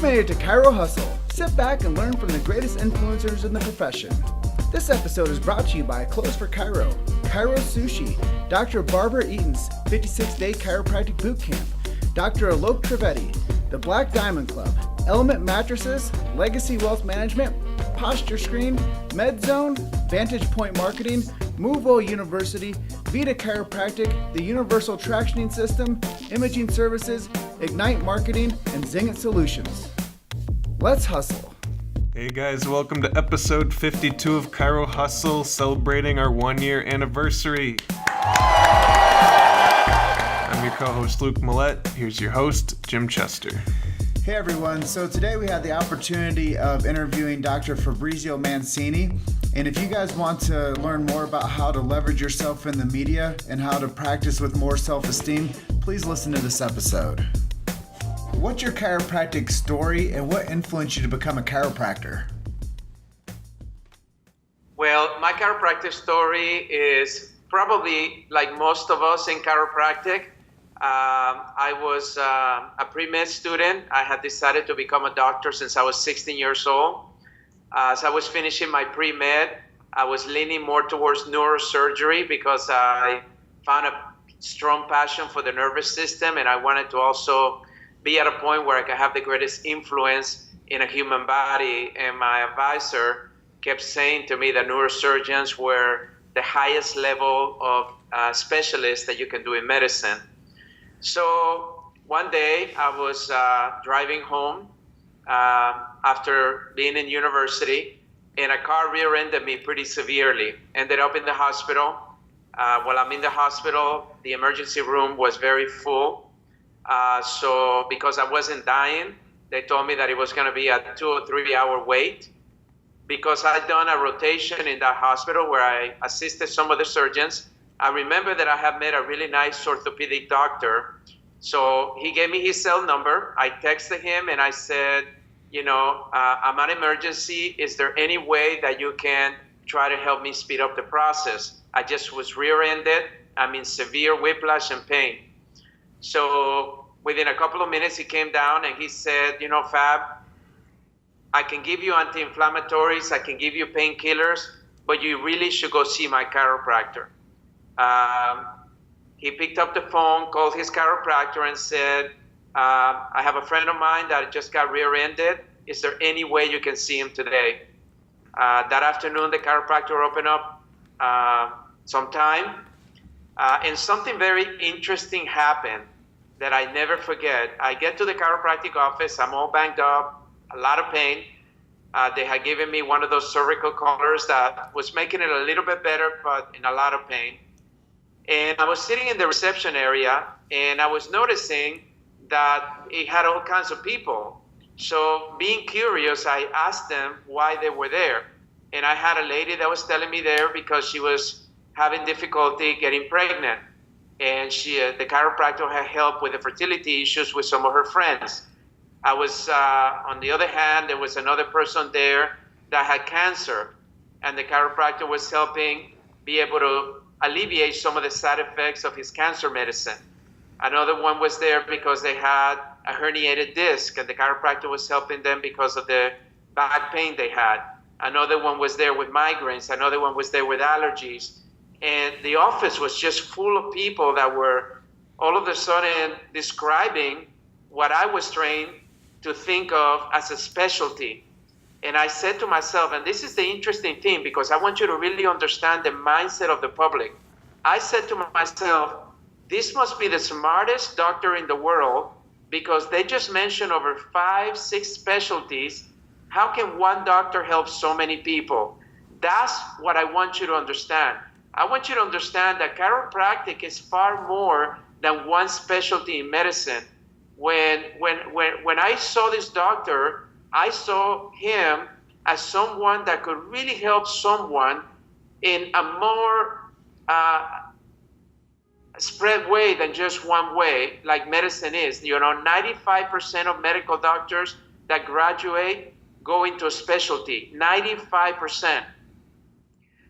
You've made it to Chiro Hustle. Sit back and learn from the greatest influencers in the profession. This episode is brought to you by Clothes for Chiro, Chiro Sushi, Dr. Barbara Eaton's 56-day chiropractic boot camp, Dr. Alok Trivedi, the Black Diamond Club, Element Mattresses, Legacy Wealth Management, Posture Screen, MedZone, Vantage Point Marketing, Movo University, Vita Chiropractic, the Universal Tractioning System, Imaging Services, Ignite Marketing, and Zingit Solutions. Let's hustle. Hey guys, welcome to episode 52 of Chiro Hustle, celebrating our 1-year anniversary. I'm your co-host Luke Millette. Here's your host, Jim Chester. Hey everyone, so today we had the opportunity of interviewing Dr. Fabrizio Mancini. And if you guys want to learn more about how to leverage yourself in the media and how to practice with more self-esteem, please listen to this episode. What's your chiropractic story and what influenced you to become a chiropractor? Well, my chiropractic story is probably like most of us in chiropractic. I was a pre-med student. I had decided to become a doctor since I was 16 years old. As I was finishing my pre-med, I was leaning more towards neurosurgery because I found a strong passion for the nervous system, and I wanted to also be at a point where I could have the greatest influence in a human body. And my advisor kept saying to me that neurosurgeons were the highest level of specialists that you can do in medicine. So one day I was driving home after being in university, and a car rear-ended me pretty severely. Ended up in the hospital. While I'm in the hospital, the emergency room was very full. So because I wasn't dying, they told me that it was going to be a 2 or 3 hour wait. Because I'd done a rotation in that hospital where I assisted some of the surgeons, I remember that I had met a really nice orthopedic doctor. So he gave me his cell number. I texted him and I said, I'm an emergency. Is there any way that you can try to help me speed up the process? I just was rear-ended. I'm in severe whiplash and pain. So within a couple of minutes, he came down and he said, Fab, I can give you anti-inflammatories, I can give you painkillers, but you really should go see my chiropractor. He picked up the phone, called his chiropractor and said, I have a friend of mine that just got rear-ended. Is there any way you can see him today? That afternoon, the chiropractor opened up some time, and something very interesting happened that I never forget. I get to the chiropractic office, I'm all banged up, a lot of pain. They had given me one of those cervical collars that was making it a little bit better, but in a lot of pain. And I was sitting in the reception area, and I was noticing that it had all kinds of people. So being curious, I asked them why they were there. And I had a lady that was telling me there because she was having difficulty getting pregnant. And the chiropractor had helped with the fertility issues with some of her friends. I was, on the other hand, there was another person there that had cancer. And the chiropractor was helping be able to alleviate some of the side effects of his cancer medicine. Another one was there because they had a herniated disc, and the chiropractor was helping them because of the back pain they had. Another one was there with migraines. Another one was there with allergies. And the office was just full of people that were all of a sudden describing what I was trained to think of as a specialty. And I said to myself, and this is the interesting thing because I want you to really understand the mindset of the public. I said to myself, this must be the smartest doctor in the world because they just mentioned over 5-6 specialties. How can one doctor help so many people? That's what I want you to understand. I want you to understand that chiropractic is far more than one specialty in medicine. When I saw this doctor, I saw him as someone that could really help someone in a more spread way than just one way, like medicine is. 95% of medical doctors that graduate go into a specialty, 95%.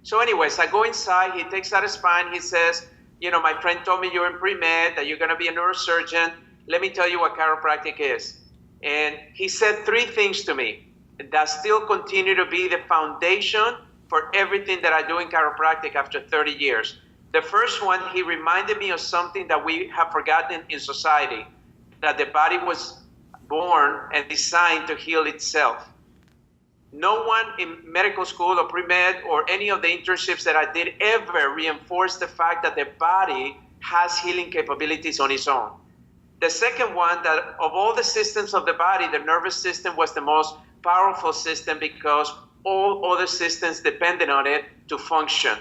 So anyways, I go inside, he takes out a spine, he says, my friend told me you're in pre-med, that you're gonna be a neurosurgeon. Let me tell you what chiropractic is. And he said three things to me that still continue to be the foundation for everything that I do in chiropractic after 30 years. The first one, he reminded me of something that we have forgotten in society, that the body was born and designed to heal itself. No one in medical school or pre-med or any of the internships that I did ever reinforced the fact that the body has healing capabilities on its own. The second one, that of all the systems of the body, the nervous system was the most powerful system because all other systems depended on it to function.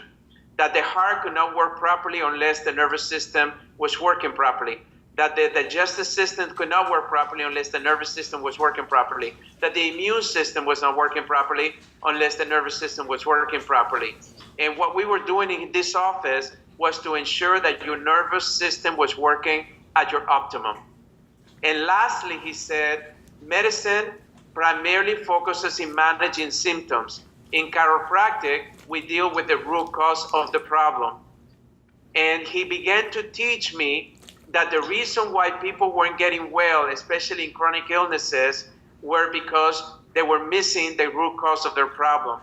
That the heart could not work properly unless the nervous system was working properly. That the digestive system could not work properly unless the nervous system was working properly. That the immune system was not working properly unless the nervous system was working properly. And what we were doing in this office was to ensure that your nervous system was working at your optimum. And lastly, he said, medicine primarily focuses in managing symptoms. In chiropractic, we deal with the root cause of the problem. And he began to teach me that the reason why people weren't getting well, especially in chronic illnesses, were because they were missing the root cause of their problem.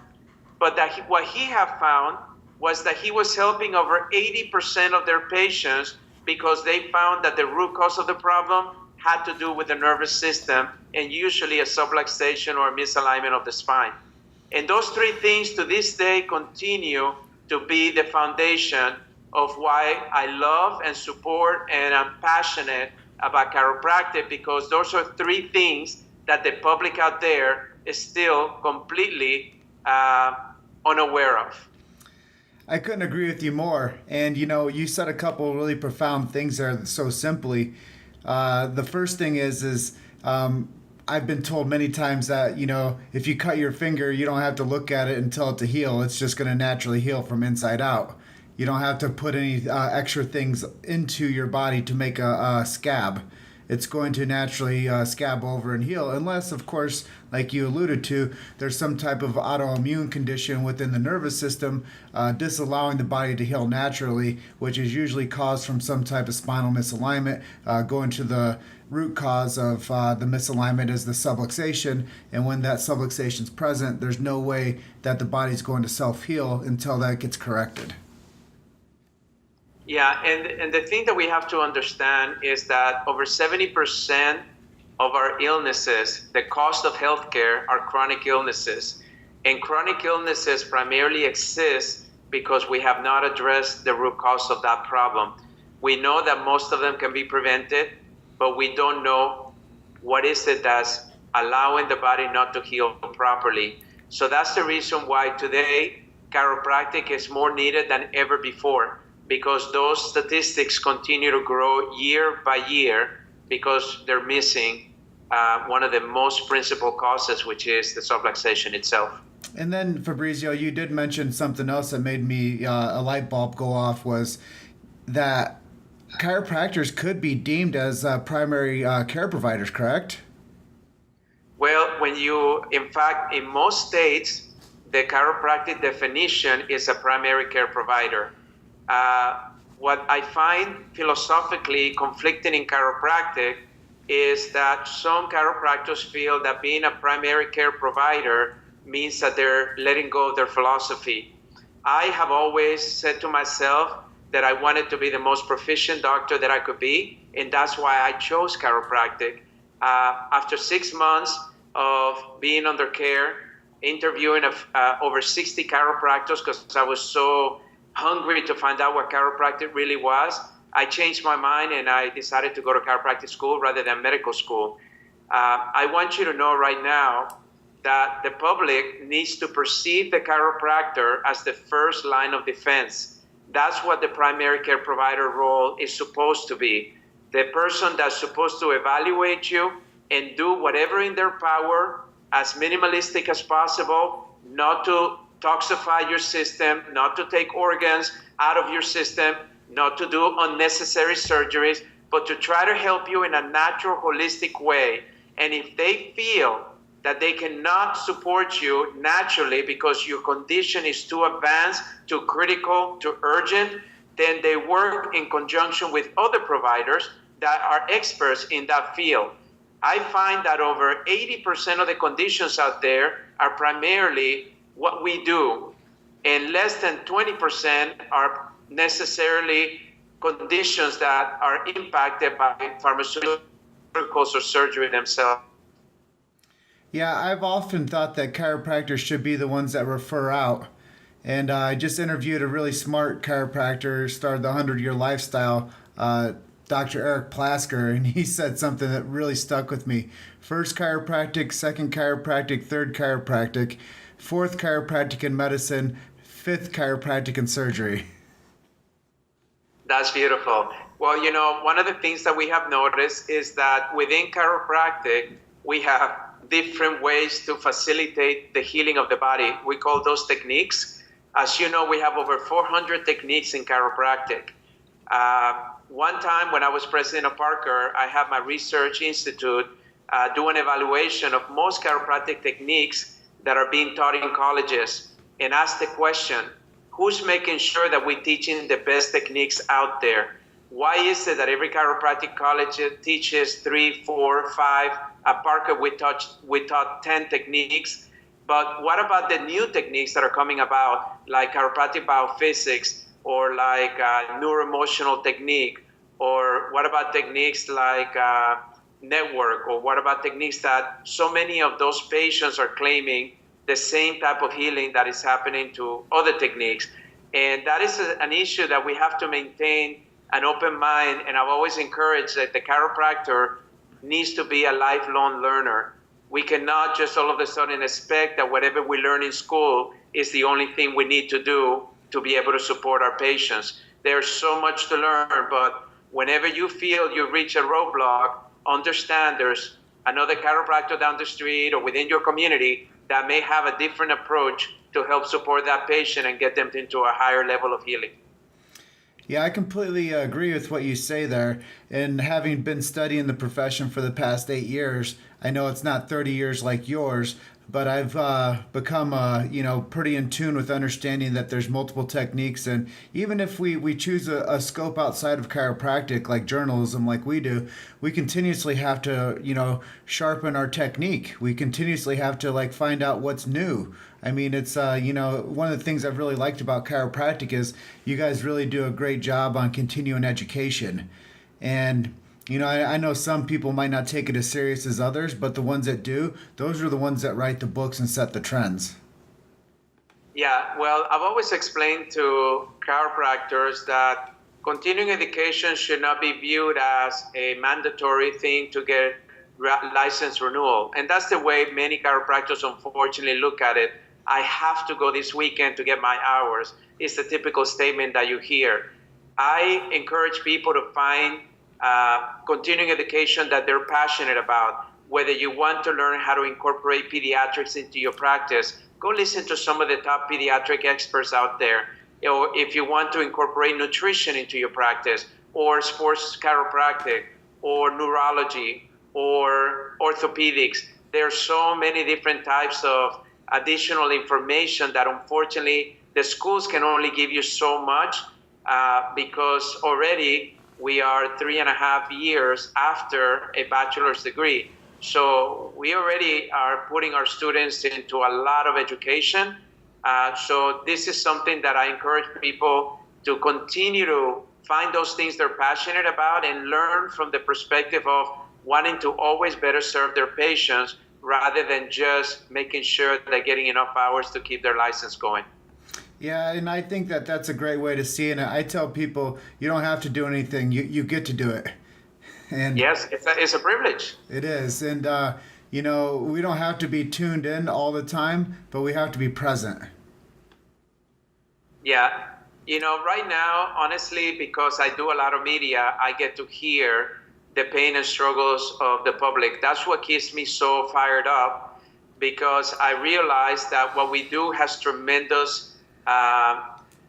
But that what he had found was that he was helping over 80% of their patients because they found that the root cause of the problem had to do with the nervous system and usually a subluxation or a misalignment of the spine. And those three things to this day continue to be the foundation of why I love and support and I'm passionate about chiropractic, because those are three things that the public out there is still completely unaware of. I couldn't agree with you more. And, you know, you said a couple really profound things there so simply. The first thing is I've been told many times that, you know, if you cut your finger, you don't have to look at it and tell it to heal. It's just going to naturally heal from inside out. You don't have to put any extra things into your body to make a scab. It's going to naturally scab over and heal, unless, of course, like you alluded to, there's some type of autoimmune condition within the nervous system disallowing the body to heal naturally, which is usually caused from some type of spinal misalignment. Going to the root cause of the misalignment is the subluxation, and when that subluxation is present, there's no way that the body's going to self-heal until that gets corrected. Yeah, and the thing that we have to understand is that over 70% of our illnesses, the cost of healthcare, are chronic illnesses. And chronic illnesses primarily exist because we have not addressed the root cause of that problem. We know that most of them can be prevented, but we don't know what is it that's allowing the body not to heal properly. So that's the reason why today chiropractic is more needed than ever before, because those statistics continue to grow year by year because they're missing one of the most principal causes, which is the subluxation itself. And then, Fabrizio, you did mention something else that made me a light bulb go off, was that chiropractors could be deemed as primary care providers, correct? Well, in fact, in most states, the chiropractic definition is a primary care provider. What I find philosophically conflicting in chiropractic is that some chiropractors feel that being a primary care provider means that they're letting go of their philosophy. I have always said to myself that I wanted to be the most proficient doctor that I could be, and that's why I chose chiropractic. After 6 months of being under care, interviewing over 60 chiropractors because I was so hungry to find out what chiropractic really was, I changed my mind and I decided to go to chiropractic school rather than medical school. I want you to know right now that the public needs to perceive the chiropractor as the first line of defense. That's what the primary care provider role is supposed to be. The person that's supposed to evaluate you and do whatever in their power, as minimalistic as possible, not to toxify your system, not to take organs out of your system, not to do unnecessary surgeries, but to try to help you in a natural, holistic way. And if they feel that they cannot support you naturally because your condition is too advanced, too critical, too urgent, then they work in conjunction with other providers that are experts in that field. I find that over 80% of the conditions out there are primarily what we do, and less than 20% are necessarily conditions that are impacted by pharmaceuticals or surgery themselves. Yeah, I've often thought that chiropractors should be the ones that refer out. And I just interviewed a really smart chiropractor, started the 100-Year Lifestyle, Dr. Eric Plasker, and he said something that really stuck with me. First chiropractic, second chiropractic, third chiropractic, fourth chiropractic in medicine, fifth chiropractic in surgery. That's beautiful. Well, one of the things that we have noticed is that within chiropractic, we have different ways to facilitate the healing of the body. We call those techniques. As you know, we have over 400 techniques in chiropractic. One time when I was president of Parker, I had my research institute do an evaluation of most chiropractic techniques that are being taught in colleges and ask the question, who's making sure that we're teaching the best techniques out there? Why is it that every chiropractic college teaches 3, 4, 5? At Parker, we taught 10 techniques. But what about the new techniques that are coming about, like chiropractic biophysics, or like neuroemotional technique, or what about techniques like network, or what about techniques that so many of those patients are claiming the same type of healing that is happening to other techniques? And that is an issue that we have to maintain an open mind. And I've always encouraged that the chiropractor needs to be a lifelong learner. We cannot just all of a sudden expect that whatever we learn in school is the only thing we need to do to be able to support our patients. There's so much to learn, but whenever you feel you reach a roadblock, understand there's another chiropractor down the street or within your community that may have a different approach to help support that patient and get them into a higher level of healing. Yeah, I completely agree with what you say there. And having been studying the profession for the past 8 years, I know it's not 30 years like yours, but I've become, pretty in tune with understanding that there's multiple techniques. And even if we choose a scope outside of chiropractic, like journalism, like we do, we continuously have to, sharpen our technique. We continuously have to find out what's new. I mean, it's, one of the things I've really liked about chiropractic is you guys really do a great job on continuing education. And, I know some people might not take it as serious as others, but the ones that do, those are the ones that write the books and set the trends. Yeah, well, I've always explained to chiropractors that continuing education should not be viewed as a mandatory thing to get license renewal. And that's the way many chiropractors unfortunately look at it. I have to go this weekend to get my hours. It's the typical statement that you hear. I encourage people to find continuing education that they're passionate about. Whether you want to learn how to incorporate pediatrics into your practice, go listen to some of the top pediatric experts out there. Or if you want to incorporate nutrition into your practice, or sports chiropractic, or neurology, or orthopedics, there are so many different types of additional information that unfortunately the schools can only give you so much because already we are 3.5 years after a bachelor's degree. So we already are putting our students into a lot of education. So this is something that I encourage people to continue to find those things they're passionate about and learn from the perspective of wanting to always better serve their patients rather than just making sure they're getting enough hours to keep their license going. Yeah, and I think that that's a great way to see it. And I tell people, you don't have to do anything. You get to do it. And yes, it's a privilege. It is. And, we don't have to be tuned in all the time, but we have to be present. Yeah. Right now, honestly, because I do a lot of media, I get to hear the pain and struggles of the public. That's what keeps me so fired up, because I realize that what we do has tremendous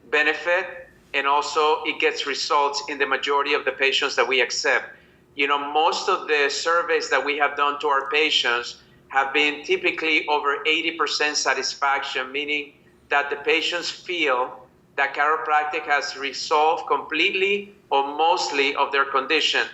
benefit, and also it gets results in the majority of the patients that we accept. Most of the surveys that we have done to our patients have been typically over 80% satisfaction, meaning that the patients feel that chiropractic has resolved completely or mostly of their condition.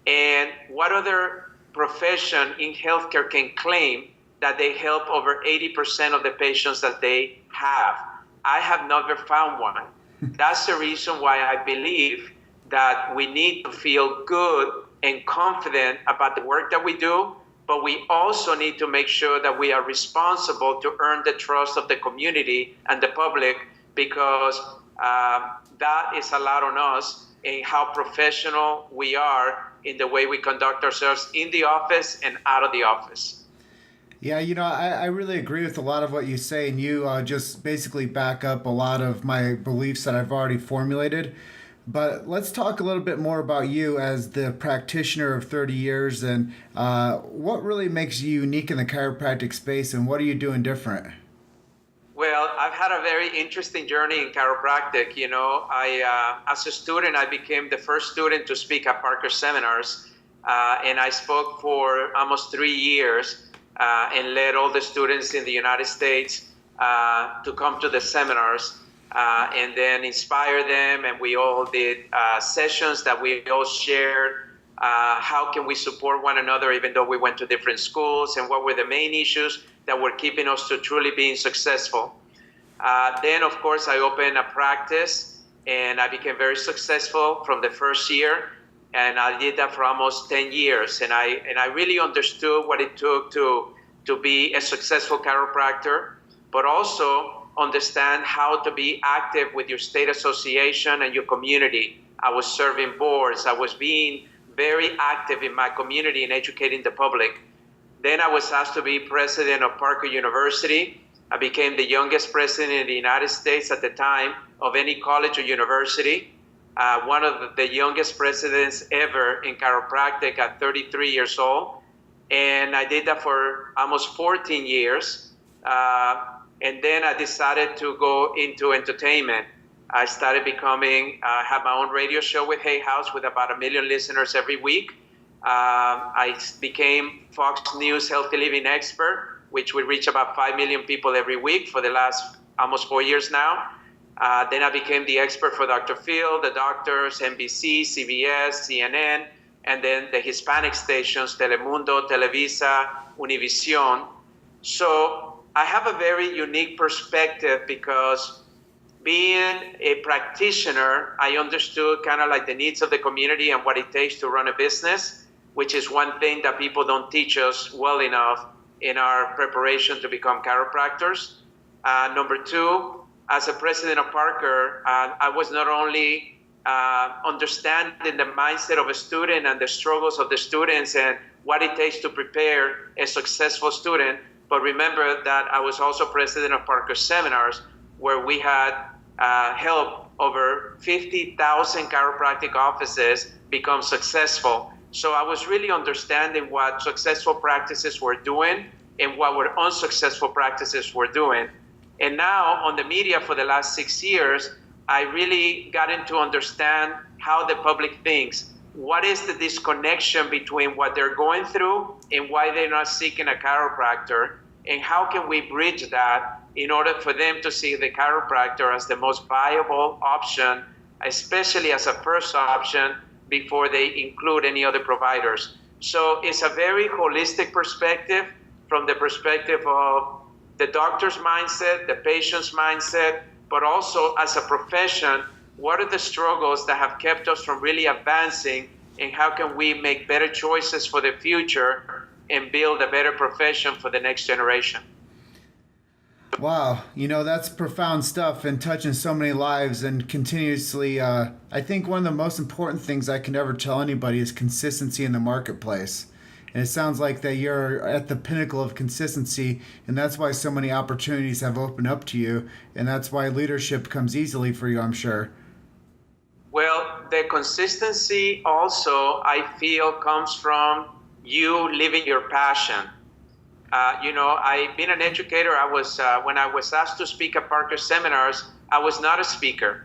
And what other profession in healthcare can claim that they help over 80% of the patients that they have. I have never found one. That's the reason why I believe that we need to feel good and confident about the work that we do, but we also need to make sure that we are responsible to earn the trust of the community and the public, because that is a lot on us in how professional we are in the way we conduct ourselves in the office and out of the office. Yeah, I really agree with a lot of what you say, and you just basically back up a lot of my beliefs that I've already formulated. But let's talk a little bit more about you as the practitioner of 30 years and what really makes you unique in the chiropractic space, and what are you doing different? Well, I've had a very interesting journey in chiropractic. As a student, I became the first student to speak at Parker seminars, and I spoke for almost 3 years. And led all the students in the United States to come to the seminars and then inspire them. And we all did sessions that we all shared. How can we support one another even though we went to different schools, and what were the main issues that were keeping us to truly being successful. Then, of course, I opened a practice and I became very successful from the first year. And I did that for almost 10 years. And I really understood what it took to be a successful chiropractor, but also understand how to be active with your state association and your community. I was serving boards. I was being very active in my community and educating the public. Then I was asked to be president of Parker University. I became the youngest president in the United States at the time of any college or university. One of the youngest presidents ever in chiropractic at 33 years old. And I did that for almost 14 years. And then I decided to go into entertainment. I started have my own radio show with Hay House with about 1 million listeners every week. I became Fox News Healthy Living expert, which will reach about 5 million people every week for the last almost 4 years now. Then I became the expert for Dr. Phil, the doctors, NBC, CBS, CNN, and then the Hispanic stations, Telemundo, Televisa, Univision. So I have a very unique perspective because being a practitioner, I understood kind of like the needs of the community and what it takes to run a business, which is one thing that people don't teach us well enough in our preparation to become chiropractors. Number two, as a president of Parker, I was not only understanding the mindset of a student and the struggles of the students and what it takes to prepare a successful student, but remember that I was also president of Parker seminars, where we had helped over 50,000 chiropractic offices become successful. So I was really understanding what successful practices were doing and what were unsuccessful practices were doing. And now on the media for the last 6 years, I really got into understand how the public thinks. What is the disconnection between what they're going through and why they're not seeking a chiropractor? And how can we bridge that in order for them to see the chiropractor as the most viable option, especially as a first option before they include any other providers? So it's a very holistic perspective, from the perspective of the doctor's mindset, the patient's mindset, but also as a profession, what are the struggles that have kept us from really advancing, and how can we make better choices for the future and build a better profession for the next generation? Wow, that's profound stuff and touching so many lives and continuously. I think one of the most important things I can ever tell anybody is consistency in the marketplace. And it sounds like that you're at the pinnacle of consistency, and that's why so many opportunities have opened up to you, and that's why leadership comes easily for you, I'm sure. Well, the consistency also, I feel, comes from you living your passion. I've been an educator. When I was asked to speak at Parker seminars, I was not a speaker,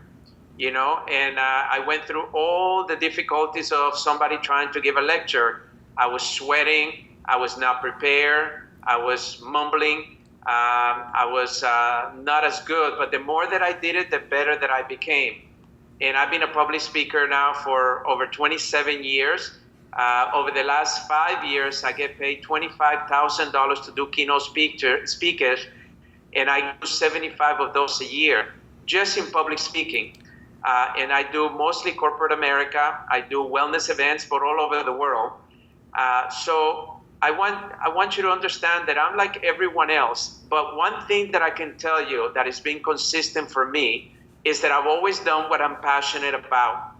and I went through all the difficulties of somebody trying to give a lecture. I was sweating. I was not prepared. I was mumbling. I was not as good. But the more that I did it, the better that I became. And I've been a public speaker now for over 27 years. Over the last 5 years, I get paid $25,000 to do keynote speakers, and I do 75 of those a year, just in public speaking. And I do mostly corporate America. I do wellness events, but all over the world. So I want you to understand that I'm like everyone else. But one thing that I can tell you that has been consistent for me is that I've always done what I'm passionate about.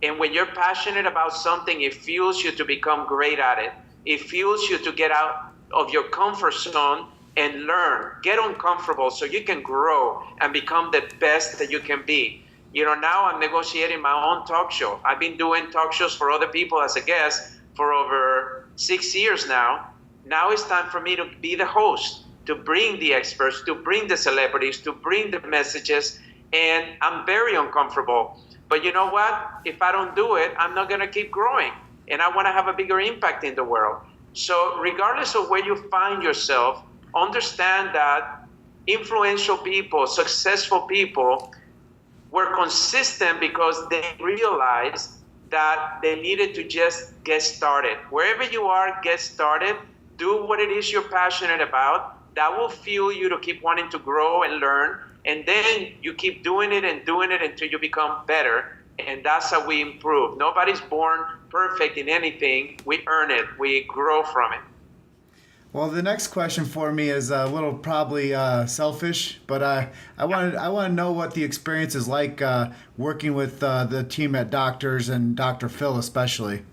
And when you're passionate about something, it fuels you to become great at it. It fuels you to get out of your comfort zone and learn, get uncomfortable so you can grow and become the best that you can be. You know, now I'm negotiating my own talk show. I've been doing talk shows for other people as a guest for over 6 years now. Now it's time for me to be the host, to bring the experts, to bring the celebrities, to bring the messages, and I'm very uncomfortable. But you know what? If I don't do it, I'm not going to keep growing, and I want to have a bigger impact in the world. So regardless of where you find yourself, understand that influential people, successful people, were consistent because they realized that they needed to just get started. Wherever you are, get started. Do what it is you're passionate about. That will fuel you to keep wanting to grow and learn. And then you keep doing it until you become better. And that's how we improve. Nobody's born perfect in anything. We earn it. We grow from it. Well, the next question for me is a little probably selfish, but I want to know what the experience is like working with the team at Doctors and Dr. Phil especially.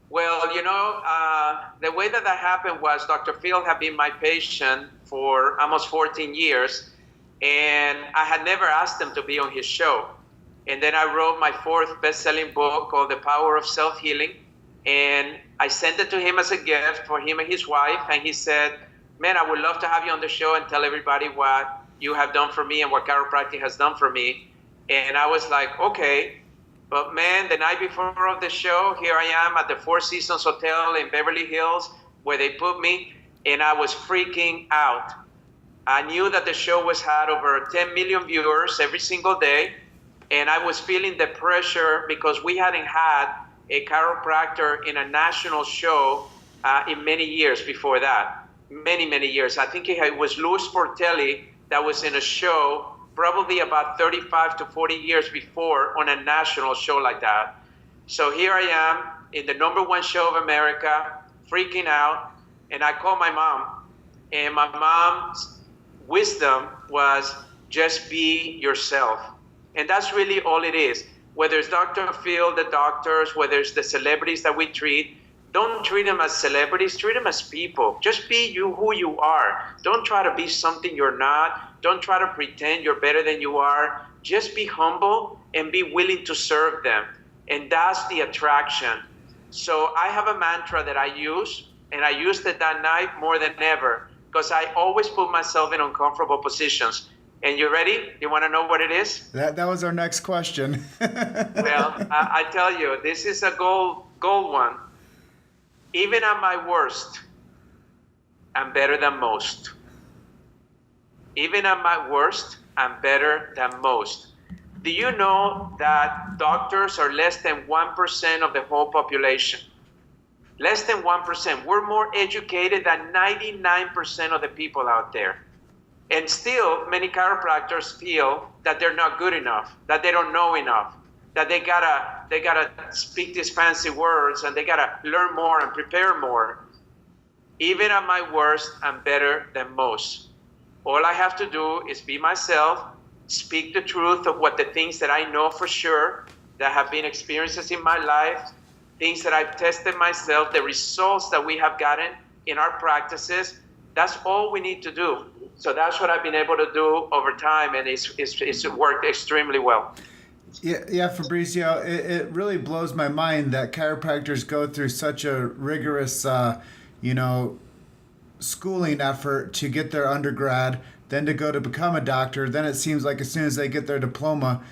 Well, you know, the way that happened was Dr. Phil had been my patient for almost 14 years, and I had never asked him to be on his show. And then I wrote my 4th best-selling book called The Power of Self-Healing, and I sent it to him as a gift for him and his wife, and he said, man, I would love to have you on the show and tell everybody what you have done for me and what chiropractic has done for me. And I was like, okay. But man, the night before of the show, here I am at the Four Seasons Hotel in Beverly Hills where they put me, and I was freaking out. I knew that the show had over 10 million viewers every single day, and I was feeling the pressure because we hadn't had a chiropractor in a national show in many years before that. Many years. I think it was Louis Portelli that was in a show probably about 35 to 40 years before on a national show like that. So here I am in the #1 show of America, freaking out, and I call my mom, and my mom's wisdom was just be yourself. And that's really all it is. Whether it's Dr. Phil, the doctors, whether it's the celebrities that we treat, don't treat them as celebrities, treat them as people. Just be you, who you are. Don't try to be something you're not. Don't try to pretend you're better than you are. Just be humble and be willing to serve them. And that's the attraction. So I have a mantra that I use, and I used it that night more than ever, because I always put myself in uncomfortable positions. And you ready? You want to know what it is? That was our next question. Well, I tell you, this is a gold one. Even at my worst, I'm better than most. Even at my worst, I'm better than most. Do you know that doctors are less than 1% of the whole population? Less than 1%. We're more educated than 99% of the people out there. And still, many chiropractors feel that they're not good enough, that they don't know enough, that they gotta speak these fancy words and they gotta learn more and prepare more. Even at my worst, I'm better than most. All I have to do is be myself, speak the truth of what the things that I know for sure, that have been experiences in my life, things that I've tested myself, the results that we have gotten in our practices. That's all we need to do. So that's what I've been able to do over time, and it's worked extremely well. Yeah, Fabrizio, it really blows my mind that chiropractors go through such a rigorous, schooling effort to get their undergrad, then to go to become a doctor. Then it seems like as soon as they get their diploma,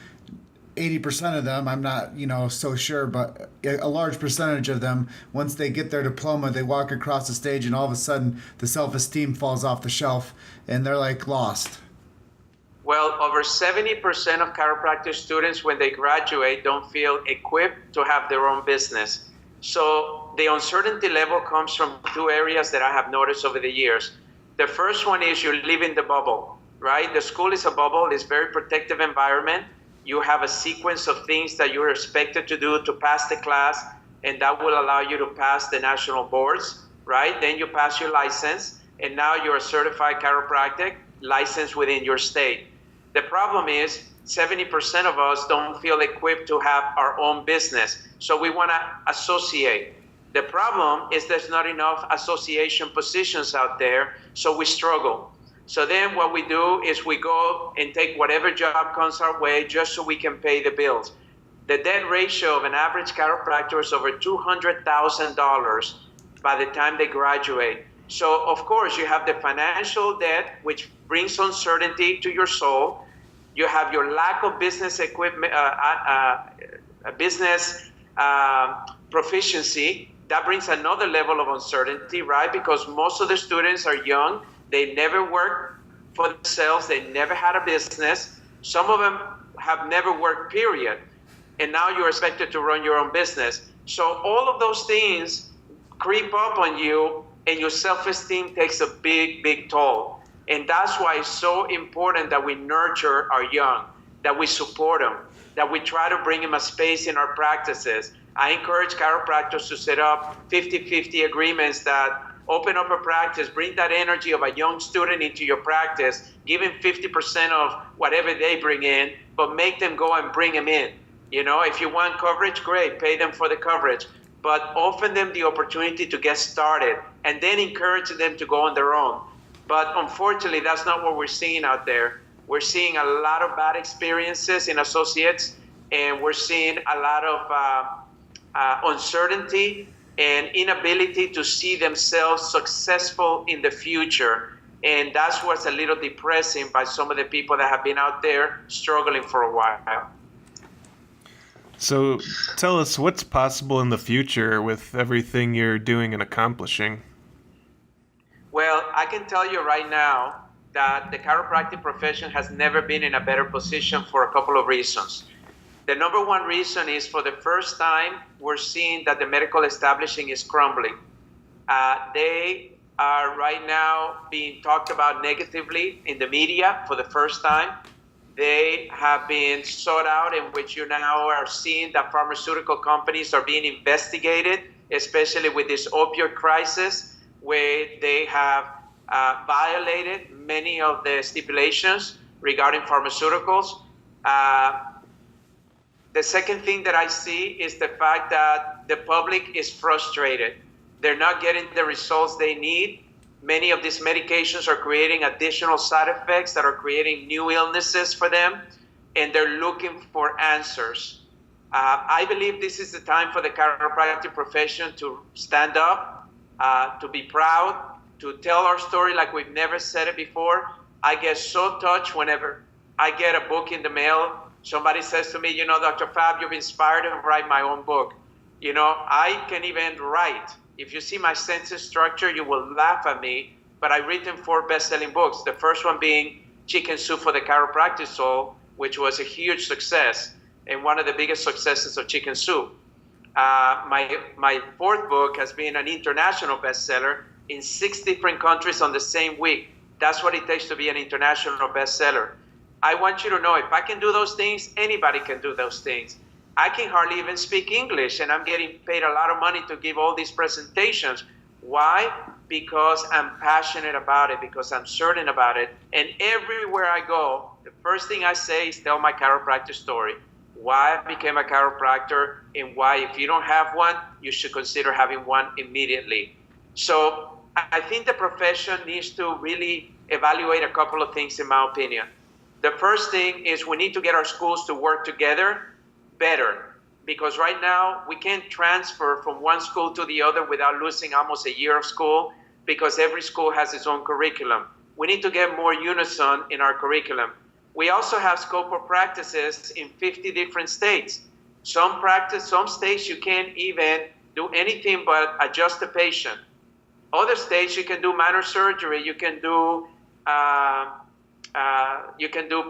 80% of them, I'm not, so sure, but a large percentage of them, once they get their diploma, they walk across the stage and all of a sudden the self-esteem falls off the shelf and they're like lost. Well, over 70% of chiropractic students, when they graduate, don't feel equipped to have their own business. So the uncertainty level comes from two areas that I have noticed over the years. The first one is you live in the bubble, right? The school is a bubble, it's a very protective environment. You have a sequence of things that you're expected to do to pass the class, and that will allow you to pass the national boards, right? Then you pass your license, and now you're a certified chiropractic licensed within your state. The problem is 70% of us don't feel equipped to have our own business. So we want to associate. The problem is there's not enough association positions out there, so we struggle. So then what we do is we go and take whatever job comes our way just so we can pay the bills. The debt ratio of an average chiropractor is over $200,000 by the time they graduate. So of course you have the financial debt, which brings uncertainty to your soul. You have your lack of business equipment, business proficiency. That brings another level of uncertainty, right? Because most of the students are young. They never worked for themselves. They never had a business. Some of them have never worked, period. And now you're expected to run your own business. So all of those things creep up on you, and your self-esteem takes a big, big toll. And that's why it's so important that we nurture our young, that we support them, that we try to bring them a space in our practices. I encourage chiropractors to set up 50-50 agreements that open up a practice, bring that energy of a young student into your practice, give him 50% of whatever they bring in, but make them go and bring them in. You know, if you want coverage, great, pay them for the coverage, but offer them the opportunity to get started and then encourage them to go on their own. But unfortunately, that's not what we're seeing out there. We're seeing a lot of bad experiences in associates, and we're seeing a lot of uncertainty and inability to see themselves successful in the future. And that's what's a little depressing by some of the people that have been out there struggling for a while. So tell us what's possible in the future with everything you're doing and accomplishing. Well, I can tell you right now that the chiropractic profession has never been in a better position for a couple of reasons. The number one reason is, for the first time, we're seeing that the medical establishment is crumbling. They are right now being talked about negatively in the media for the first time. They have been sought out, in which you now are seeing that pharmaceutical companies are being investigated, especially with this opioid crisis, where they have violated many of the stipulations regarding pharmaceuticals. The second thing that I see is the fact that the public is frustrated. They're not getting the results they need. Many of these medications are creating additional side effects that are creating new illnesses for them, and they're looking for answers. I believe this is the time for the chiropractic profession to stand up, to be proud, to tell our story like we've never said it before. I get so touched whenever I get a book in the mail. Somebody says to me, you know, Dr. Fab, you've inspired me to write my own book. You know, I can even write. If you see my sentence structure, you will laugh at me, but I've written 4 best-selling books. The first one being Chicken Soup for the Chiropractic Soul, which was a huge success and one of the biggest successes of Chicken Soup. My 4th book has been an international bestseller in 6 different countries on the same week. That's what it takes to be an international bestseller. I want you to know, if I can do those things, anybody can do those things. I can hardly even speak English, and I'm getting paid a lot of money to give all these presentations. Why? Because I'm passionate about it, because I'm certain about it. And everywhere I go, the first thing I say is tell my chiropractic story. Why I became a chiropractor, and why, if you don't have one, you should consider having one immediately. So I think the profession needs to really evaluate a couple of things, in my opinion. The first thing is we need to get our schools to work together better, because right now we can't transfer from one school to the other without losing almost a year of school, because every school has its own curriculum. We need to get more unison in our curriculum. We also have scope of practices in 50 different states. Some states you can't even do anything but adjust the patient. Other states you can do minor surgery, you can do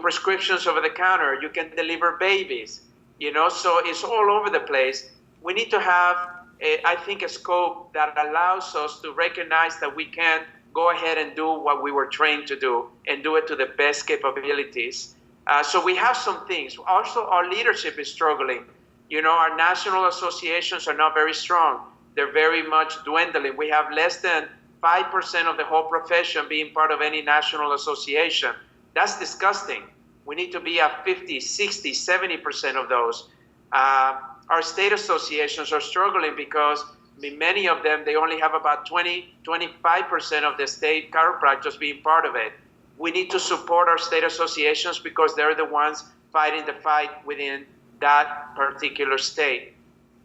prescriptions over the counter, you can deliver babies. You know, so it's all over the place. We need to have I think, a scope that allows us to recognize that we can go ahead and do what we were trained to do and do it to the best capabilities. So we have some things. Also, our leadership is struggling. Our national associations are not very strong. They're very much dwindling. We have less than 5% of the whole profession being part of any national association. That's disgusting. We need to be at 50, 60, 70% of those. Our state associations are struggling because many of them, they only have about 20, 25% of the state chiropractors being part of it. We need to support our state associations because they're the ones fighting the fight within that particular state.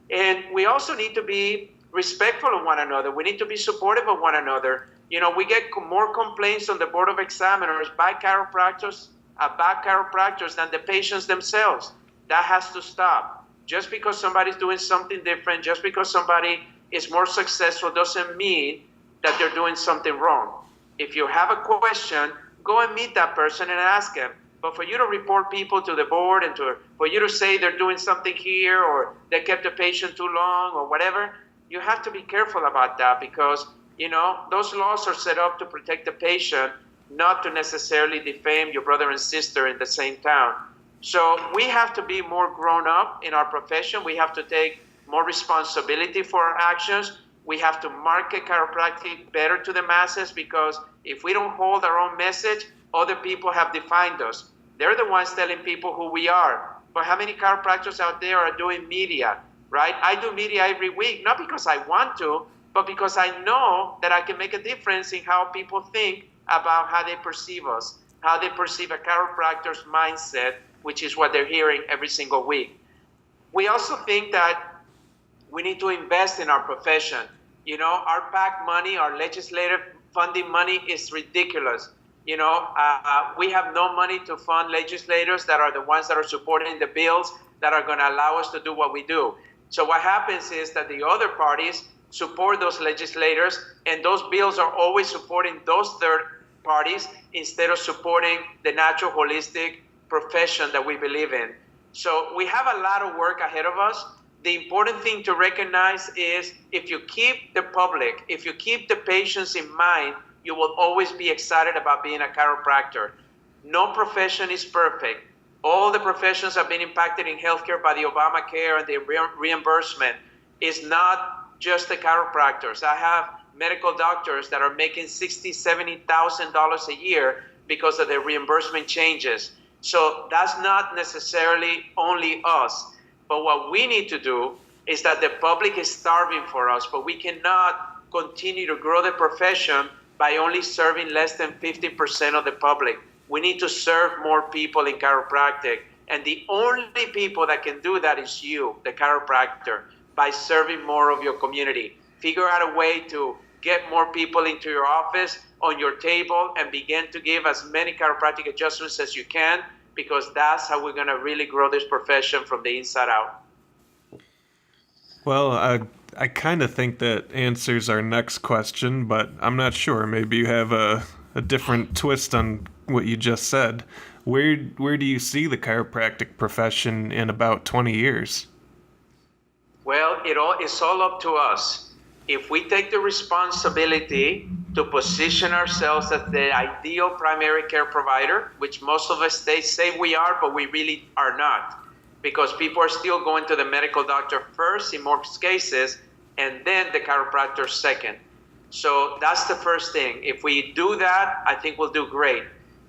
And we also need to be respectful of one another. We need to be supportive of one another. We get more complaints on the Board of Examiners by chiropractors about chiropractors than the patients themselves. That has to stop. Just because somebody's doing something different, just because somebody is more successful, doesn't mean that they're doing something wrong. If you have a question, go and meet that person and ask them. But for you to report people to the board and for you to say they're doing something here or they kept the patient too long or whatever, you have to be careful about that because, those laws are set up to protect the patient, not to necessarily defame your brother and sister in the same town. So we have to be more grown up in our profession. We have to take more responsibility for our actions. We have to market chiropractic better to the masses because if we don't hold our own message, other people have defined us. They're the ones telling people who we are. But how many chiropractors out there are doing media, right? I do media every week, not because I want to, but because I know that I can make a difference in how people think about how they perceive us, how they perceive a chiropractor's mindset, which is what they're hearing every single week. We also think that we need to invest in our profession. Our PAC money, our legislative funding money is ridiculous. We have no money to fund legislators that are the ones that are supporting the bills that are going to allow us to do what we do. So what happens is that the other parties support those legislators, and those bills are always supporting those third parties instead of supporting the natural holistic profession that we believe in. So we have a lot of work ahead of us. The important thing to recognize is if you keep the public, if you keep the patients in mind, you will always be excited about being a chiropractor. No profession is perfect. All the professions have been impacted in healthcare by the Obamacare and the reimbursement. It's not just the chiropractors. I have medical doctors that are making $60,000, $70,000 a year because of the reimbursement changes. So that's not necessarily only us. But what we need to do is that the public is starving for us, but we cannot continue to grow the profession by only serving less than 50% of the public. We need to serve more people in chiropractic. And the only people that can do that is you, the chiropractor, by serving more of your community. Figure out a way to get more people into your office, on your table, and begin to give as many chiropractic adjustments as you can, because that's how we're going to really grow this profession from the inside out. Well, I kind of think that answers our next question, but I'm not sure. Maybe you have a different twist on what you just said. Where do you see the chiropractic profession in about 20 years? Well, it's all up to us. If we take the responsibility to position ourselves as the ideal primary care provider, which most of us say we are, but we really are not, because people are still going to the medical doctor first in most cases, and then the chiropractor second. So that's the first thing. If we do that, I think we'll do great.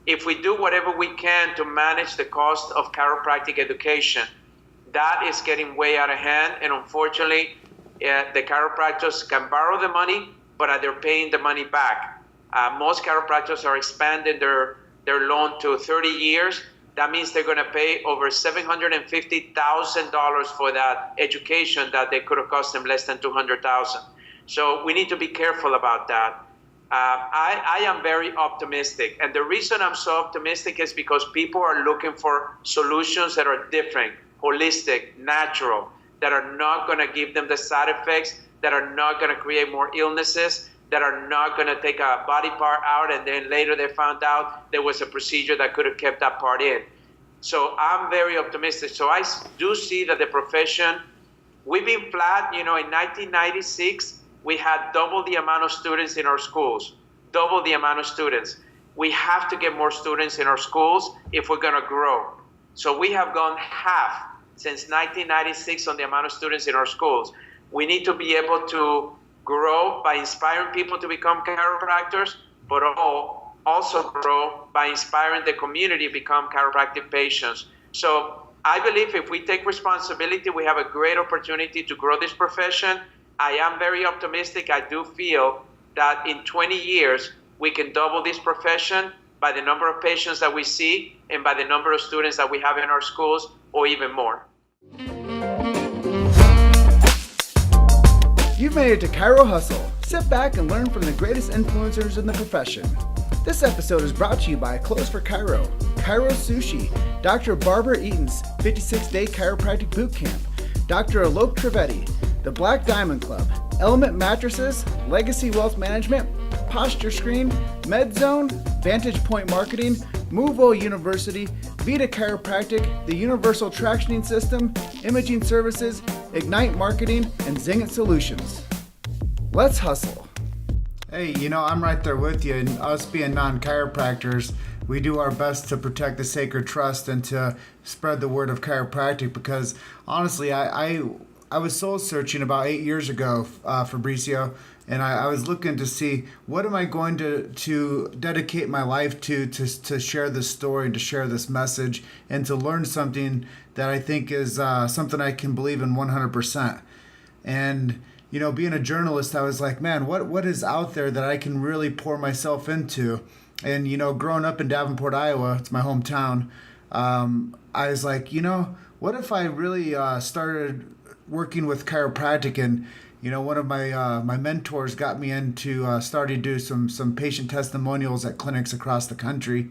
If we do whatever we can to manage the cost of chiropractic education, that is getting way out of hand, and unfortunately, the chiropractors can borrow the money, but they're paying the money back. Most chiropractors are expanding their loan to 30 years. That means they're going to pay over $750,000 for that education that they could have cost them less than $200,000. So we need to be careful about that. I am very optimistic, and the reason I'm so optimistic is because people are looking for solutions that are different, holistic, natural, that are not going to give them the side effects, that are not going to create more illnesses, that are not going to take a body part out and then later they found out there was a procedure that could have kept that part in. So I'm very optimistic. So I do see that the profession We've been flat. In 1996, we had double the amount of students in our schools, double the amount of students. We have to get more students in our schools if we're going to grow. So we have gone half since 1996 on the amount of students in our schools. We need to be able to grow by inspiring people to become chiropractors, but also grow by inspiring the community to become chiropractic patients. So I believe if we take responsibility, we have a great opportunity to grow this profession. I am very optimistic. I do feel that in 20 years, we can double this profession by the number of patients that we see and by the number of students that we have in our schools, or even more. You've made it to Chiro Hustle. Sit back and learn from the greatest influencers in the profession. This episode is brought to you by Clothes for Chiro, Chiro Sushi, Dr. Barbara Eaton's 56-day chiropractic boot camp, Dr. Alok Trivedi, the Black Diamond Club, Element Mattresses, Legacy Wealth Management, Posture Screen, MedZone, Vantage Point Marketing, Movo University, Vita Chiropractic, the Universal Tractioning System, Imaging Services, Ignite Marketing, and Zingit Solutions. Let's hustle. Hey, I'm right there with you, and us being non-chiropractors, we do our best to protect the sacred trust and to spread the word of chiropractic, because honestly, I was soul searching about 8 years ago, Fabrizio, and I was looking to see what am I going to dedicate my life to share this story and to share this message and to learn something that I think is something I can believe in 100%. And being a journalist, I was like, man, what is out there that I can really pour myself into? And growing up in Davenport, Iowa, it's my hometown. I was like, what if I really started working with chiropractic? And one of my mentors got me into starting to do some patient testimonials at clinics across the country.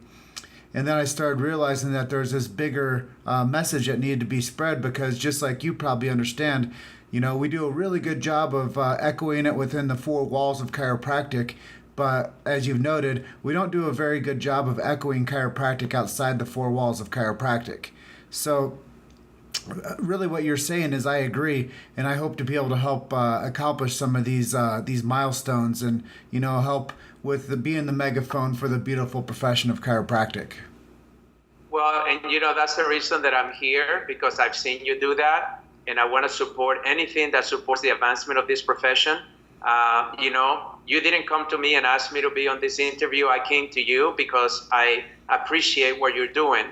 And then I started realizing that there's this bigger message that needed to be spread, because just like you probably understand, we do a really good job of echoing it within the four walls of chiropractic. But as you've noted, we don't do a very good job of echoing chiropractic outside the four walls of chiropractic. So really what you're saying is I agree, and I hope to be able to help accomplish some of these milestones and, help with being the megaphone for the beautiful profession of chiropractic. Well, and that's the reason that I'm here, because I've seen you do that, and I want to support anything that supports the advancement of this profession. You didn't come to me and ask me to be on this interview. I came to you because I appreciate what you're doing,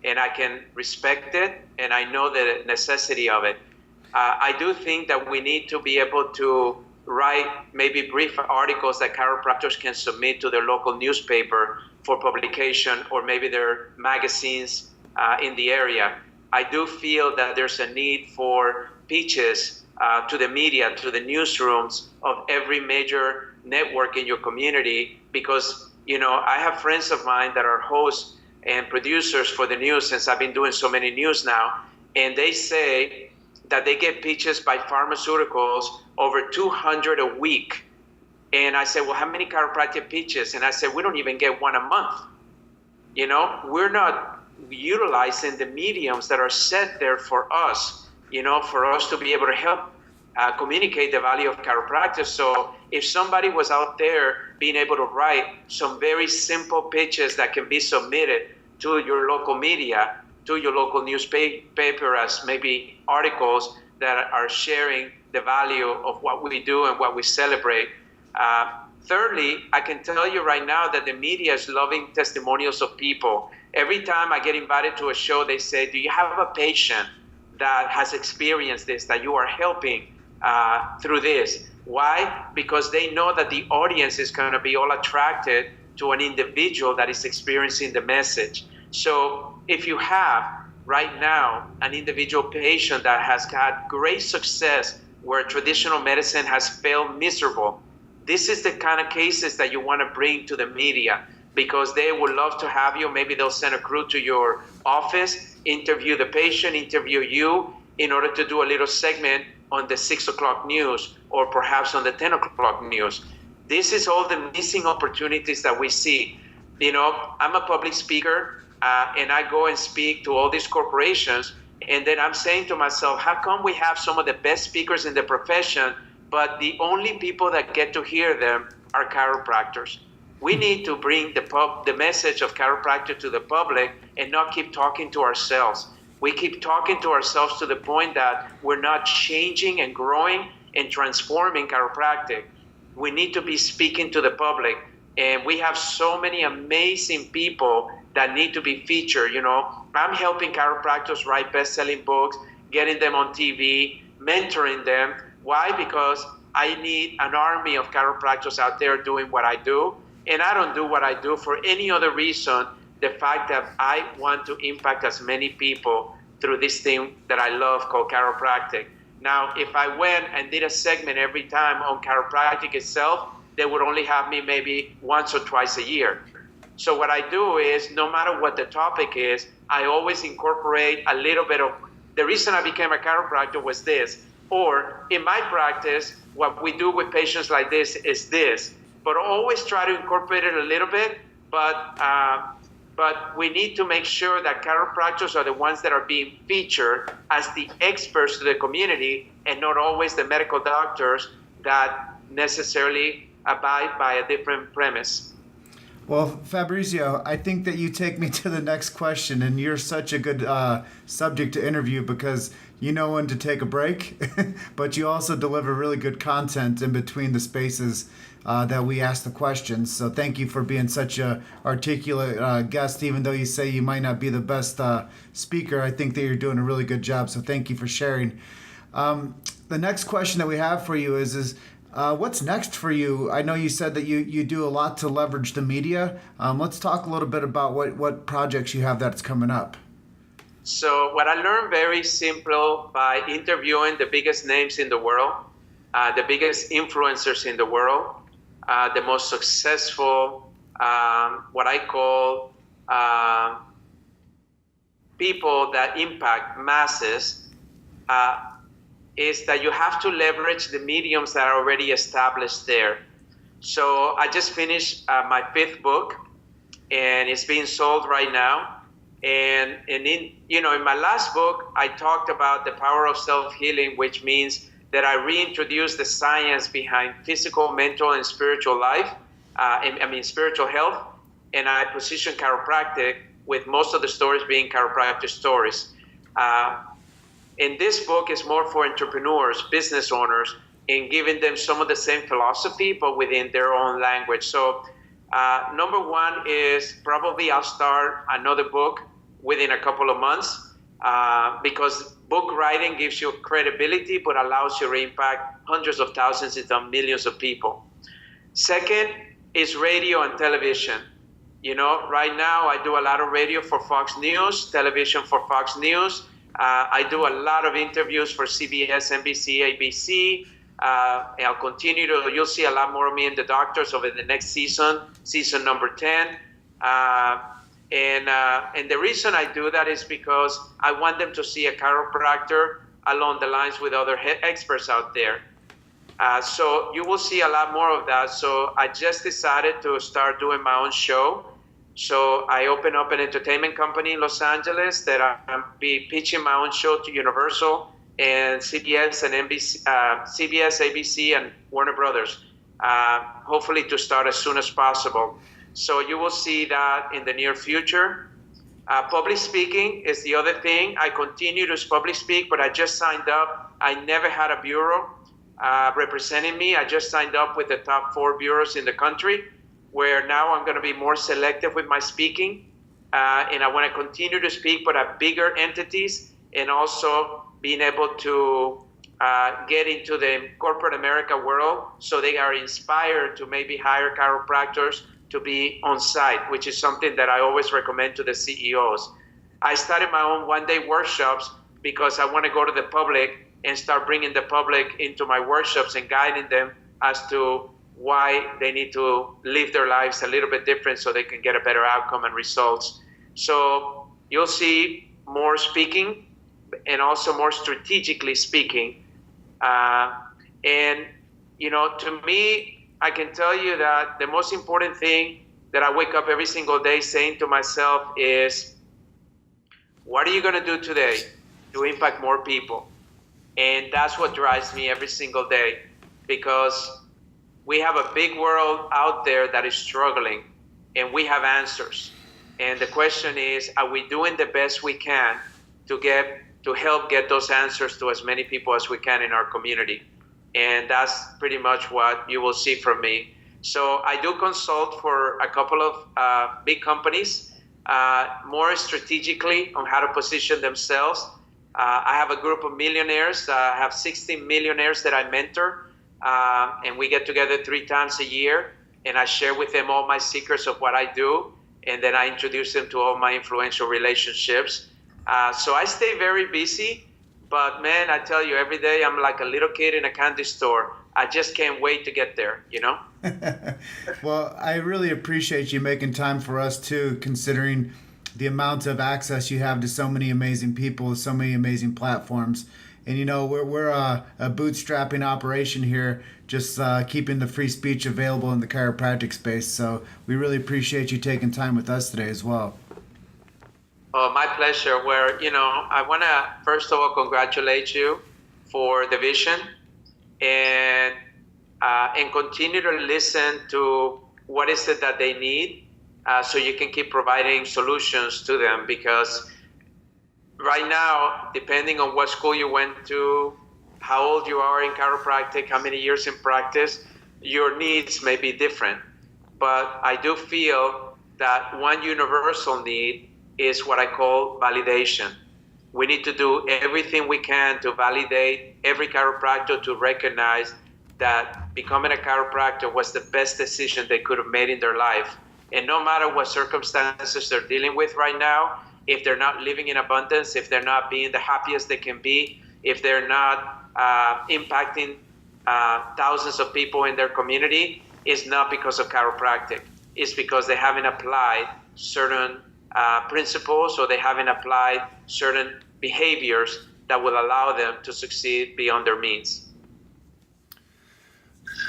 and I can respect it, and I know the necessity of it. I do think that we need to be able to write maybe brief articles that chiropractors can submit to their local newspaper for publication, or maybe their magazines in the area. I do feel that there's a need for pitches to the media, to the newsrooms of every major network in your community, because I have friends of mine that are hosts and producers for the news, since I've been doing so many news now, and they say that they get pitches by pharmaceuticals over 200 a week. And I said, well, how many chiropractic pitches? And I said, we don't even get one a month. We're not utilizing the mediums that are set there for us, for us to be able to help communicate the value of chiropractic. So if somebody was out there being able to write some very simple pitches that can be submitted to your local media, to your local newspaper, as maybe articles that are sharing the value of what we do and what we celebrate. Thirdly, I can tell you right now that the media is loving testimonials of people. Every time I get invited to a show, they say, do you have a patient that has experienced this, that you are helping through this? Why? Because they know that the audience is going to be all attracted to an individual that is experiencing the message. So if you have right now an individual patient that has had great success where traditional medicine has failed miserable, this is the kind of cases that you want to bring to the media, because they would love to have you. Maybe they'll send a crew to your office, interview the patient, interview you, in order to do a little segment on the 6 o'clock news, or perhaps on the 10 o'clock news. This is all the missing opportunities that we see. I'm a public speaker, and I go and speak to all these corporations, And then I'm saying to myself, how come we have some of the best speakers in the profession, but the only people that get to hear them are chiropractors? We need to bring the message of chiropractor to the public and not keep talking to ourselves. We keep talking to ourselves to the point that we're not changing and growing and transforming chiropractic. We need to be speaking to the public. And we have so many amazing people that need to be featured. You know, I'm helping chiropractors write best-selling books, getting them on TV, mentoring them. Why? Because I need an army of chiropractors out there doing what I do. And I don't do what I do for any other reason. The fact that I want to impact as many people through this thing that I love called chiropractic. Now, if I went and did a segment every time on chiropractic itself, they would only have me maybe once or twice a year. So what I do is, no matter what the topic is, I always incorporate a little bit of, the reason I became a chiropractor was this, or in my practice, what we do with patients like this is this, but always try to incorporate it a little bit, but we need to make sure that chiropractors are the ones that are being featured as the experts to the community and not always the medical doctors that necessarily abide by a different premise. Well, Fabrizio, I think that you take me to the next question, and you're such a good subject to interview because you know when to take a break, but you also deliver really good content in between the spaces that we ask the questions. So thank you for being such a articulate guest, even though you say you might not be the best speaker. I think that you're doing a really good job, so thank you for sharing. The next question that we have for you is what's next for you? I know you said that you do a lot to leverage the media. Let's talk a little bit about what projects you have that's coming up. So what I learned very simple by interviewing the biggest names in the world, the biggest influencers in the world, the most successful, what I call people that impact masses, is that you have to leverage the mediums that are already established there. So I just finished my 5th book, and it's being sold right now. And in my last book, I talked about the power of self-healing, which means that I reintroduced the science behind physical, mental, and spiritual life. Spiritual health, and I position chiropractic with most of the stories being chiropractic stories. And this book is more for entrepreneurs, business owners, and giving them some of the same philosophy, but within their own language. So number one is probably I'll start another book within a couple of months because book writing gives you credibility, but allows you to impact hundreds of thousands, if not millions of people. Second is radio and television. Right now I do a lot of radio for Fox News, television for Fox News. I do a lot of interviews for CBS, NBC, ABC. I'll continue to, you'll see a lot more of me in the doctors over the next season number 10. And the reason I do that is because I want them to see a chiropractor along the lines with other experts out there. So you will see a lot more of that. So I just decided to start doing my own show. So I opened up an entertainment company in Los Angeles that I'll be pitching my own show to Universal and CBS and NBC, CBS, ABC, and Warner Brothers, hopefully to start as soon as possible. So you will see that in the near future. Public speaking is the other thing. I continue to public speak, but I just signed up. I never had a bureau representing me. I just signed up with the top 4 bureaus in the country, where now I'm going to be more selective with my speaking. And I want to continue to speak, but at bigger entities, and also being able to get into the corporate America world so they are inspired to maybe hire chiropractors to be on site, which is something that I always recommend to the CEOs. I started my own one-day workshops because I want to go to the public and start bringing the public into my workshops and guiding them as to why they need to live their lives a little bit different so they can get a better outcome and results. So you'll see more speaking and also more strategically speaking. And, to me, I can tell you that the most important thing that I wake up every single day saying to myself is, what are you going to do today to impact more people. And that's what drives me every single day, because we have a big world out there that is struggling, and we have answers. And the question is, are we doing the best we can to help get those answers to as many people as we can in our community? And that's pretty much what you will see from me. So I do consult for a couple of big companies, more strategically on how to position themselves. I have a group of millionaires. I have 60 millionaires that I mentor, and we get together 3 times a year, and I share with them all my secrets of what I do, and then I introduce them to all my influential relationships. So I stay very busy, but man, I tell you, every day I'm like a little kid in a candy store. I just can't wait to get there, you know? Well, I really appreciate you making time for us too, considering the amount of access you have to so many amazing people, so many amazing platforms. And, you know, we're a bootstrapping operation here, just keeping the free speech available in the chiropractic space. So we really appreciate you taking time with us today as well. Oh, my pleasure. Where, you know, I want to, first of all, congratulate you for the vision, and continue to listen to what is it that they need, so you can keep providing solutions to them. Because right now, depending on what school you went to, how old you are in chiropractic, how many years in practice, your needs may be different. But I do feel that one universal need is what I call validation. We need to do everything we can to validate every chiropractor, to recognize that becoming a chiropractor was the best decision they could have made in their life. And no matter what circumstances they're dealing with right now, if they're not living in abundance, if they're not being the happiest they can be, if they're not impacting thousands of people in their community, it's not because of chiropractic. It's because they haven't applied certain principles, or they haven't applied certain behaviors that will allow them to succeed beyond their means.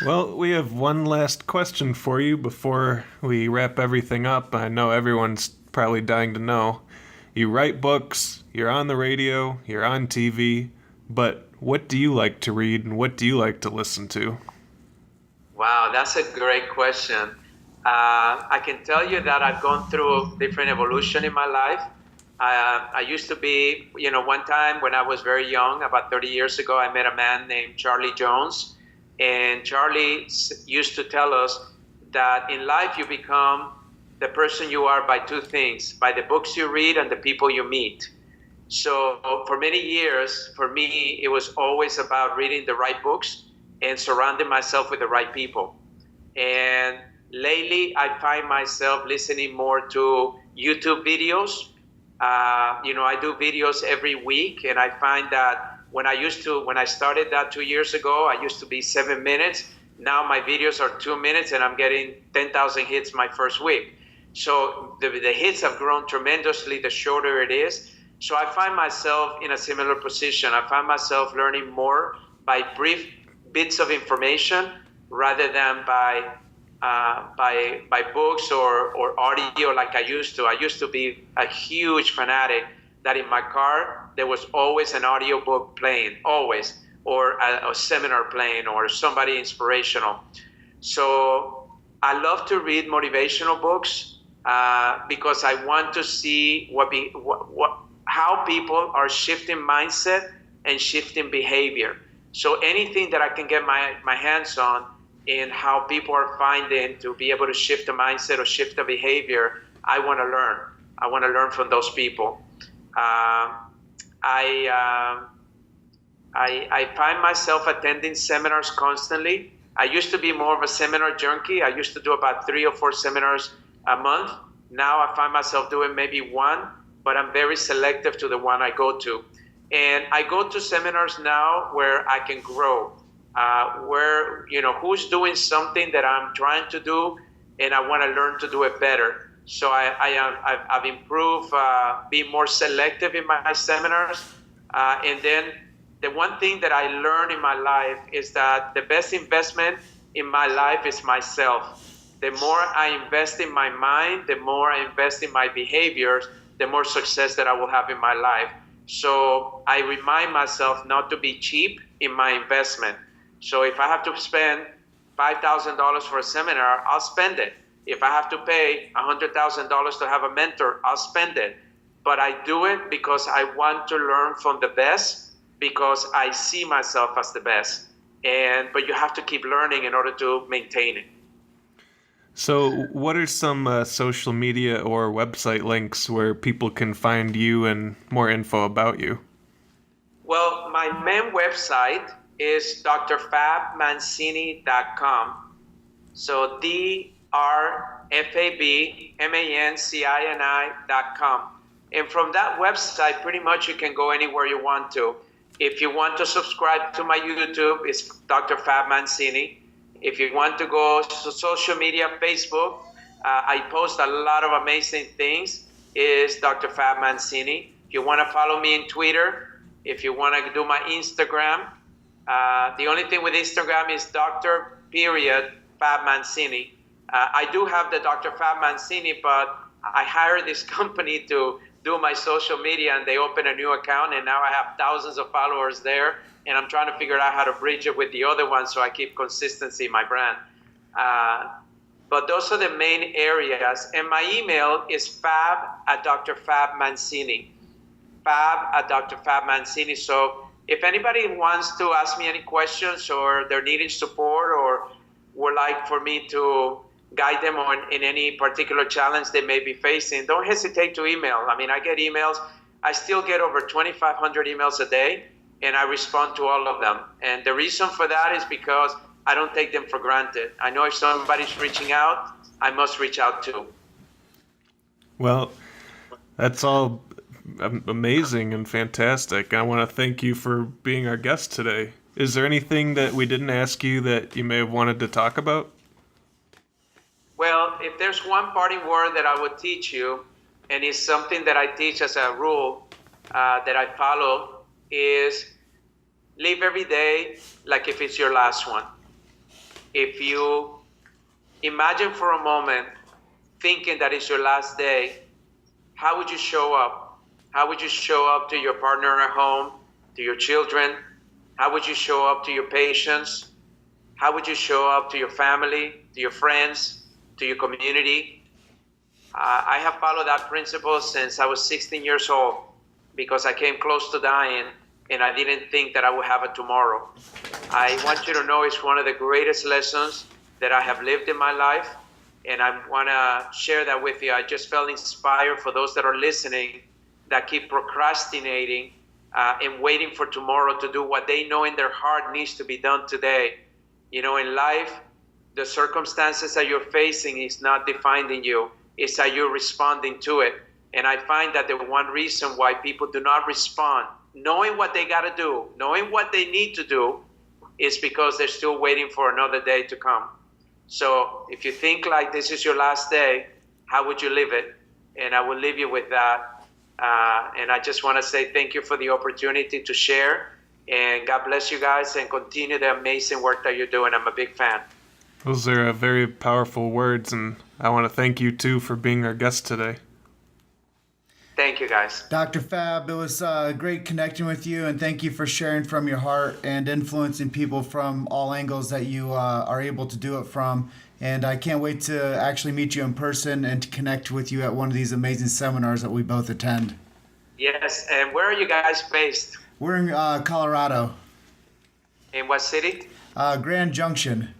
Well, we have one last question for you before we wrap everything up. I know everyone's probably dying to know. You write books, you're on the radio, you're on TV, but what do you like to read and what do you like to listen to? Wow, that's a great question. I can tell you that I've gone through a different evolution in my life. I used to be, you know, one time when I was very young, about 30 years ago, I met a man named Charlie Jones. And Charlie used to tell us that in life you become the person you are by 2 things: by the books you read and the people you meet. So for many years, for me, it was always about reading the right books and surrounding myself with the right people. And lately, I find myself listening more to YouTube videos. You know, I do videos every week, and I find that when I started that 2 years ago, I used to be 7 minutes. Now my videos are 2 minutes, and I'm getting 10,000 hits my first week. So the hits have grown tremendously the shorter it is. So I find myself in a similar position. I find myself learning more by brief bits of information rather than by books or audio like I used to. I used to be a huge fanatic that in my car there was always an audio book playing, always, or a seminar playing, or somebody inspirational. So I love to read motivational books because I want to see how people are shifting mindset and shifting behavior. So anything that I can get my hands on in how people are finding to be able to shift the mindset or shift the behavior, I want to learn. I want to learn from those people. I find myself attending seminars constantly. I used to be more of a seminar junkie. I used to do about 3 or 4 seminars a month. Now I find myself doing maybe 1, but I'm very selective to the one I go to. And I go to seminars now where I can grow, where, you know, who's doing something that I'm trying to do, and I want to learn to do it better. So I've improved, being more selective in my seminars. And then the one thing that I learned in my life is that the best investment in my life is myself. The more I invest in my mind, the more I invest in my behaviors, the more success that I will have in my life. So I remind myself not to be cheap in my investment. So if I have to spend $5,000 for a seminar, I'll spend it. If I have to pay $100,000 to have a mentor, I'll spend it. But I do it because I want to learn from the best, because I see myself as the best. But you have to keep learning in order to maintain it. So what are some social media or website links where people can find you and more info about you? Well, my main website is drfabmancini.com. So drfabmancini.com. And from that website, pretty much you can go anywhere you want to. If you want to subscribe to my YouTube, it's Dr. Fab Mancini. If you want to go to social media, Facebook, I post a lot of amazing things, is Dr. Fab Mancini. If you want to follow me in Twitter, if you want to do my Instagram, the only thing with Instagram is Dr. Fab Mancini. I do have the Dr. Fab Mancini, but I hired this company to do my social media, and they opened a new account, and now I have thousands of followers there, and I'm trying to figure out how to bridge it with the other one so I keep consistency in my brand. But those are the main areas. And my email is fab@drfabmancini. Fab@drfabmancini. So if anybody wants to ask me any questions, or they're needing support, or would like for me to guide them in any particular challenge they may be facing, don't hesitate to email. I mean, I get emails. I still get over 2,500 emails a day, and I respond to all of them. And the reason for that is because I don't take them for granted. I know if somebody's reaching out, I must reach out too. Well, that's all amazing and fantastic. I want to thank you for being our guest today. Is there anything that we didn't ask you that you may have wanted to talk about? Well, if there's one parting word that I would teach you, and it's something that I teach as a rule that I follow, is live every day like if it's your last one. If you imagine for a moment thinking that it's your last day, how would you show up? How would you show up to your partner at home, to your children? How would you show up to your patients? How would you show up to your family, to your friends, to your community? I have followed that principle since I was 16 years old, because I came close to dying and I didn't think that I would have a tomorrow. I want you to know it's one of the greatest lessons that I have lived in my life, and I want to share that with you. I just felt inspired for those that are listening that keep procrastinating and waiting for tomorrow to do what they know in their heart needs to be done today. You know, in life, the circumstances that you're facing is not defining you. It's how you're responding to it. And I find that the one reason why people do not respond, knowing what they got to do, knowing what they need to do, is because they're still waiting for another day to come. So if you think like this is your last day, how would you live it? And I will leave you with that. And I just want to say thank you for the opportunity to share. And God bless you guys, and continue the amazing work that you're doing. I'm a big fan. Those are very powerful words, and I want to thank you, too, for being our guest today. Thank you, guys. Dr. Fab, it was great connecting with you, and thank you for sharing from your heart and influencing people from all angles that you are able to do it from. And I can't wait to actually meet you in person and to connect with you at one of these amazing seminars that we both attend. Yes, and where are you guys based? We're in Colorado. In what city? Grand Junction.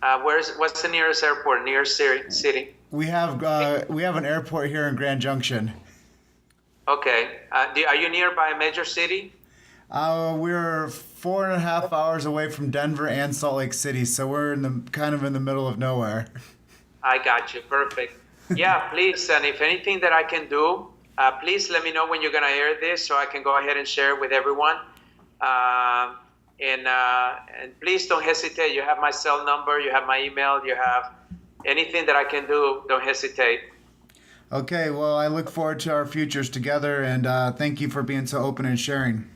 What's the nearest airport? Nearest city? We have an airport here in Grand Junction. Okay. Are you nearby a major city? We're 4.5 hours away from Denver and Salt Lake City, so we're in the middle of nowhere. I got you. Perfect. Yeah, please. And if anything that I can do, please let me know when you're going to air this so I can go ahead and share it with everyone. And please don't hesitate. You have my cell number. You have my email. You have anything that I can do. Don't hesitate. Okay. Well, I look forward to our futures together, and thank you for being so open and sharing.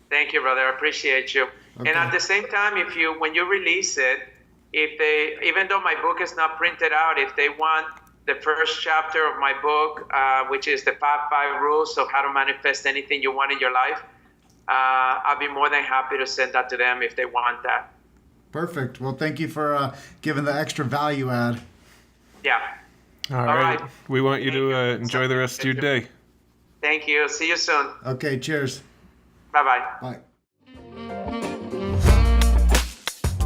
Thank you, brother. I appreciate you. Okay. And at the same time, when you release it, even though my book is not printed out, if they want the first chapter of my book, which is the Fab 5 Rules of how to manifest anything you want in your life, I'll be more than happy to send that to them if they want that. Perfect. Well, thank you for giving the extra value add. Yeah. All right. We want you to enjoy the rest of your day. Thank you. See you soon. Okay, cheers. Bye-bye. Bye.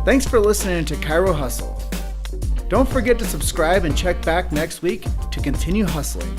Thanks for listening to Chiro Hustle. Don't forget to subscribe and check back next week to continue hustling.